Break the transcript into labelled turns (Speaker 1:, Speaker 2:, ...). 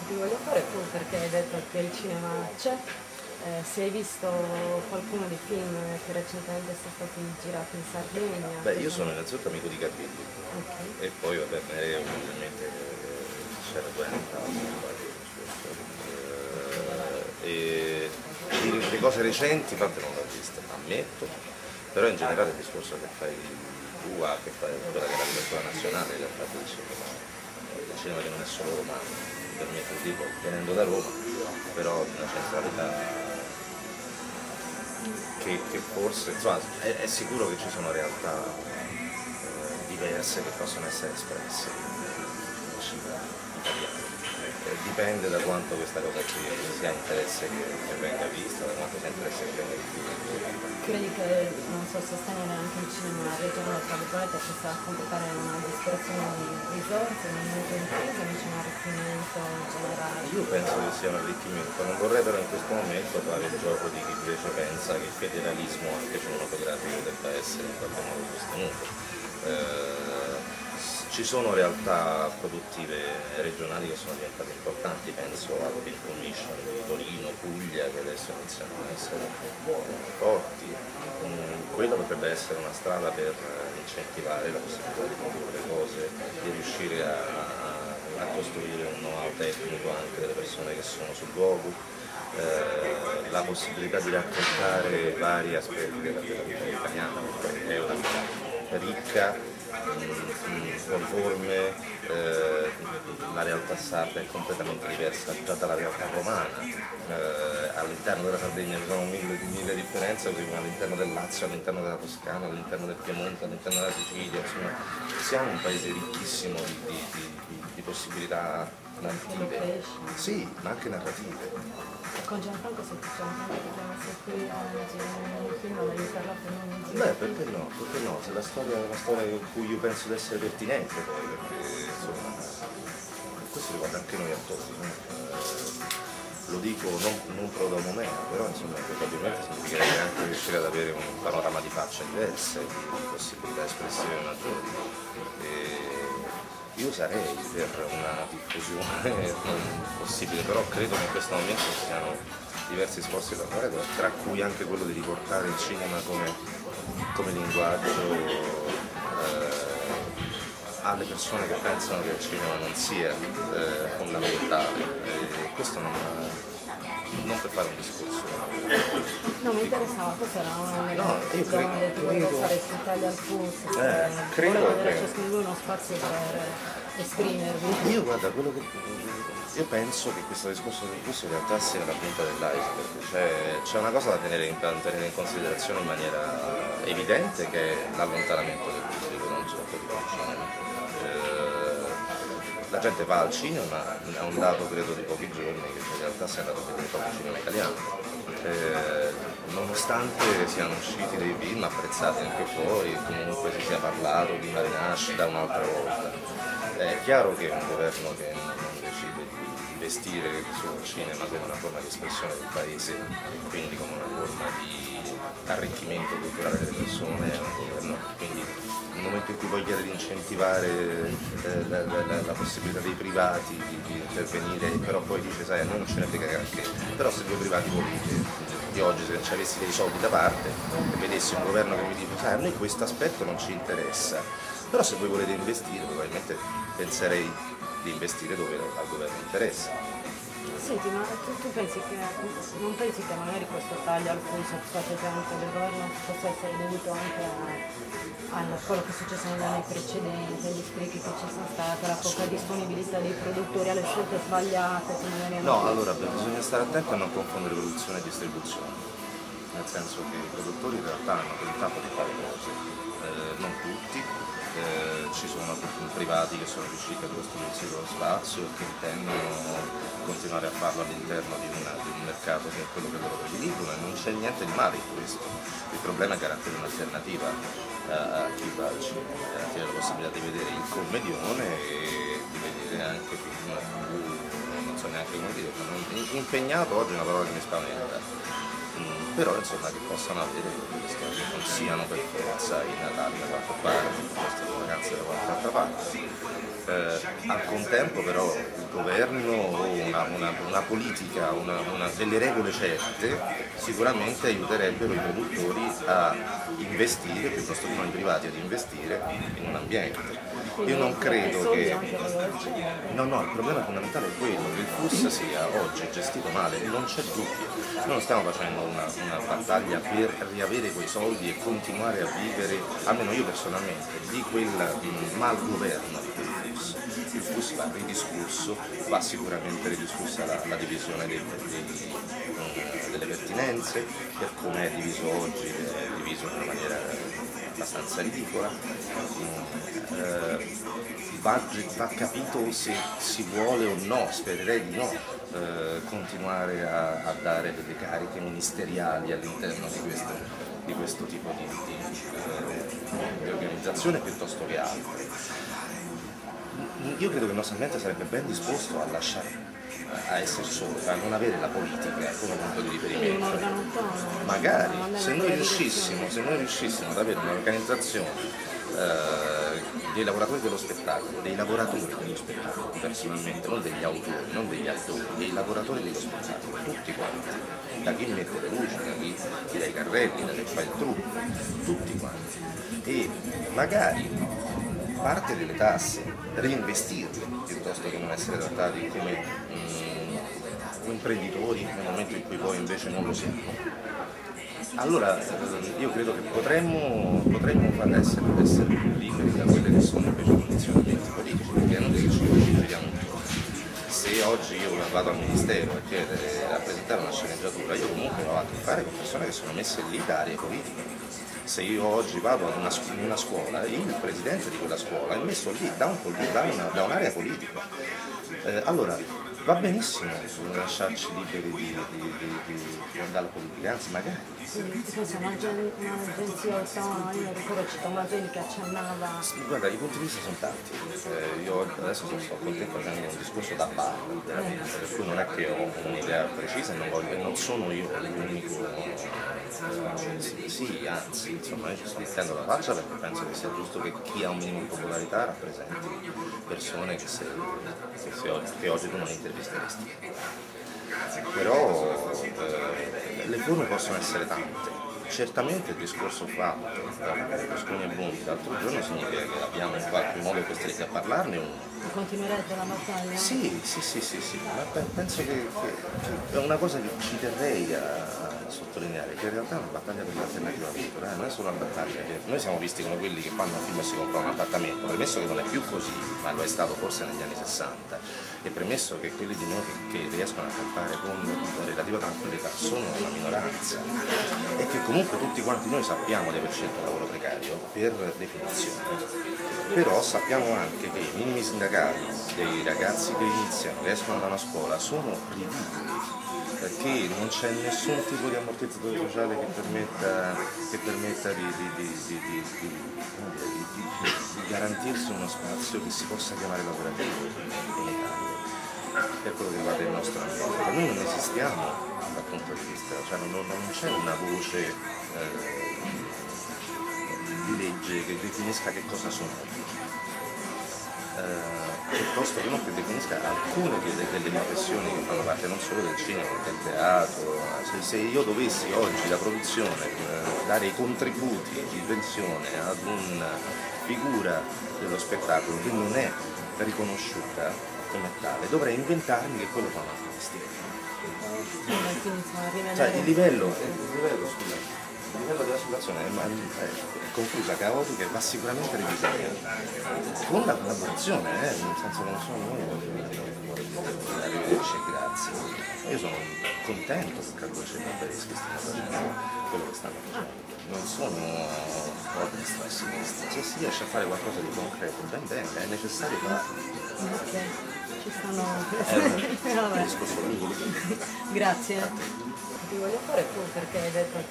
Speaker 1: che ti voglio fare tu, perché hai detto che il cinema c'è. Se hai visto qualcuno dei film che recentemente sono stati girati in Sardegna.
Speaker 2: Beh, io sono innanzitutto amico di Carpilli
Speaker 1: Ok.
Speaker 2: e poi vabbè, Nereo ovviamente c'era Guerra, e le cose recenti, infatti non le ho viste, ammetto, però in generale il discorso che fai tu ha a che fare con quella che è la cultura nazionale in realtà del cinema che non è solo romano, per me te lo dico, venendo da Roma, però di una centralità che forse, insomma, è sicuro che ci sono realtà diverse che possono essere espresse nel cinema italiano. Dipende da quanto questa cosa qui sia interesse che venga vista, da quanto sia interesse che venga diffuso.
Speaker 1: Credi che, non so, sostenere anche il cinema regionale, tra virgolette, possa completare una dispersione di risorse, un momento di crisi, invece un arricchimento generale?
Speaker 2: Io penso che sia un arricchimento, non vorrei però in questo momento fare il gioco di chi invece pensa che il federalismo anche cinematografico debba essere in qualche modo sostenuto. Ci sono realtà produttive regionali che sono diventate importanti, penso al Film Commission di Torino, Puglia, che adesso iniziano a essere forti. Quella potrebbe essere una strada per incentivare la possibilità di produrre cose, di riuscire a costruire un know-how tecnico anche delle persone che sono sul luogo, la possibilità di raccontare vari aspetti della vita italiana, perché è una vita ricca, conforme, la realtà sarda è completamente diversa già dalla realtà romana, all'interno della Sardegna ci sono mille differenze, così come all'interno del Lazio, all'interno della Toscana, all'interno del Piemonte, all'interno della Sicilia, insomma siamo un paese ricchissimo di possibilità narrative, sì, ma anche narrative.
Speaker 1: Con Gianfranco, se ti chiamasse qui a girare un film, ad aiutarla per un giro?
Speaker 2: Beh, perché no? Perché no? Se la storia è una storia con cui io penso di essere pertinente poi, perché insomma, questo riguarda anche noi attori, no? Lo dico non pro domo meo, però insomma probabilmente significherebbe anche riuscire ad avere un panorama di facce diverse, di possibilità espressive maggiori. Io sarei per una diffusione possibile, però credo che in questo momento ci siano diversi sforzi da fare, tra cui anche quello di riportare il cinema come linguaggio alle persone che pensano che il cinema non sia fondamentale. Questo non per fare un discorso.
Speaker 1: No, mi interessava, questa era una
Speaker 2: No, io
Speaker 1: domanda che ti volevo
Speaker 2: credo.
Speaker 1: fare su Taglia al Pulso,
Speaker 2: Credo
Speaker 1: volevo avere
Speaker 2: che-
Speaker 1: ciascuno di voi uno spazio per esprimervi.
Speaker 2: Io guarda, io penso che questo discorso del gusto in realtà sia la punta dell'iceberg, cioè c'è una cosa da tenere in considerazione in maniera evidente che è l'allontanamento del pubblico da un certo tipo di cinema. La gente va al cinema, è un dato credo di pochi giorni che in realtà si è andato a vedere poco cinema italiano. Nonostante siano usciti dei film apprezzati anche fuori e comunque si sia parlato di una rinascita un'altra volta. È chiaro che un governo che non decide di investire sul cinema come una forma di espressione del paese e quindi come una forma di arricchimento culturale delle persone è un governo che quindi nel momento in cui voglia incentivare la possibilità dei privati di intervenire, però poi dice sai a noi non ce ne frega granché, però se due privati di oggi se ci avessi dei soldi da parte e vedessi un governo che mi dice sai a noi questo aspetto non ci interessa, però se voi volete investire probabilmente penserei di investire dove al governo interessa.
Speaker 1: Senti, ma tu pensi che, non pensi che magari questo taglio al pulso strategicamente del governo possa essere dovuto anche a quello che è successo negli anni precedenti, agli sprechi che ci sono stati, alla poca disponibilità dei produttori, alle scelte sbagliate che magari hanno
Speaker 2: No,
Speaker 1: preso?
Speaker 2: allora bisogna stare attenti a non confondere produzione e distribuzione, nel senso che i produttori in realtà hanno tentato di fare cose, non tutti, ci sono privati che sono riusciti a costruirsi lo spazio e che intendono continuare a farlo all'interno di un mercato che è quello che loro prediligono e non c'è niente di male in questo. Il problema è garantire un'alternativa a chi va al cinema, garantire la possibilità di vedere il commedione e di vedere anche film, non so neanche come dire, impegnato oggi è una parola che mi spaventa. però insomma che possano avere questo, che non siano per forza i Natali da qualche parte, queste vacanze da qualche altra parte. Al contempo però il governo o una politica, delle regole certe sicuramente aiuterebbero i produttori a investire piuttosto che noi privati ad investire in un ambiente. Io non credo che... No, il problema fondamentale è quello che il FUS sia oggi gestito male, non c'è dubbio. Noi non stiamo facendo una battaglia per riavere quei soldi e continuare a vivere, almeno io personalmente, di quel malgoverno di quel FUS. Il FUS va ridiscusso, va sicuramente ridiscussa la divisione delle pertinenze, per come è diviso oggi, è diviso in una maniera abbastanza ridicola. Va capito se si vuole o no, spererei di no, continuare a dare delle cariche ministeriali all'interno di questo tipo di organizzazione piuttosto che altre. Io credo che il nostro ambiente sarebbe ben disposto a lasciare a essere solo, a non avere la politica come punto di riferimento. Magari se noi riuscissimo ad avere un'organizzazione dei lavoratori dello spettacolo, personalmente, non degli autori, non degli attori, dei lavoratori dello spettacolo, tutti quanti, da chi mette le luci, da chi dà i carrelli, da chi fa il trucco, tutti quanti, e magari parte delle tasse reinvestirle piuttosto che non essere trattati come imprenditori nel momento in cui poi invece non lo siamo. Allora io credo che potremmo far essere più liberi da quelle che sono invece condizionamenti politici, perché è inutile che ci giriamo intorno. Se oggi io vado al ministero a chiedere a presentare una sceneggiatura, io comunque ho a che fare con persone che sono messe lì da aree politiche. Se io oggi vado in una scuola, il presidente di quella scuola è messo lì da un'area politica. Allora, va benissimo lasciarci liberi di andare alla politica, anzi magari.
Speaker 1: Forse un'agenzia autonoma, io ricordo Tomasini che accennava.
Speaker 2: Guarda, i punti di vista sono tanti. Io adesso sto con te facendo un discorso da bar, veramente, per cui non è che ho un'idea precisa e non sono io l'unico. Sì, anzi, insomma, io ci sto mettendo la faccia perché penso che sia giusto che chi ha un minimo di popolarità rappresenti persone che oggi tu non intervisteresti. Però le forme possono essere tante. Certamente il discorso fatto da Berlusconi e Bondi l'altro giorno significa che abbiamo in qualche modo costretti a parlarne uno.
Speaker 1: Continuerete la battaglia?
Speaker 2: Sì, ma penso che è una cosa che ci terrei a sottolineare, che in realtà è una battaglia per l'alternativa piccola, non è solo una battaglia che noi siamo visti come quelli che fanno un film e si comprano un appartamento, premesso che non è più così, ma lo è stato forse negli anni 60, e premesso che quelli di noi che riescono a campare con relativa tranquillità sono una minoranza, e che comunque tutti quanti noi sappiamo di aver scelto un lavoro precario per definizione. Però sappiamo anche che i minimi sindacali dei ragazzi che iniziano, che escono da una scuola, sono ridicoli, perché non c'è nessun tipo di ammortizzatore sociale che permetta di garantirsi uno spazio che si possa chiamare lavorativo in Italia, per quello che riguarda il nostro ambiente. Noi non esistiamo dal punto di vista, cioè non c'è una voce di legge che definisca che cosa sono piuttosto che non che definisca alcune delle professioni che fanno parte non solo del cinema, ma del teatro. Se io dovessi oggi la produzione dare i contributi di pensione ad una figura dello spettacolo che non è riconosciuta come tale, dovrei inventarmi che quello fa un altro mestiere. Cioè il livello della situazione è confusa, caotica e va sicuramente ridisegnata con la collaborazione, nel senso che non sono noi arrivederci e grazie. Io sono contento che Carluce e Barbareschi stiano facendo quello che stanno facendo, non sono a destra o a sinistra, se si riesce a fare qualcosa di concreto, ben bene, è necessario farlo.
Speaker 1: Ci stanno.
Speaker 2: È un discorso lungo.
Speaker 1: Grazie. Ti voglio fare tu perché hai detto che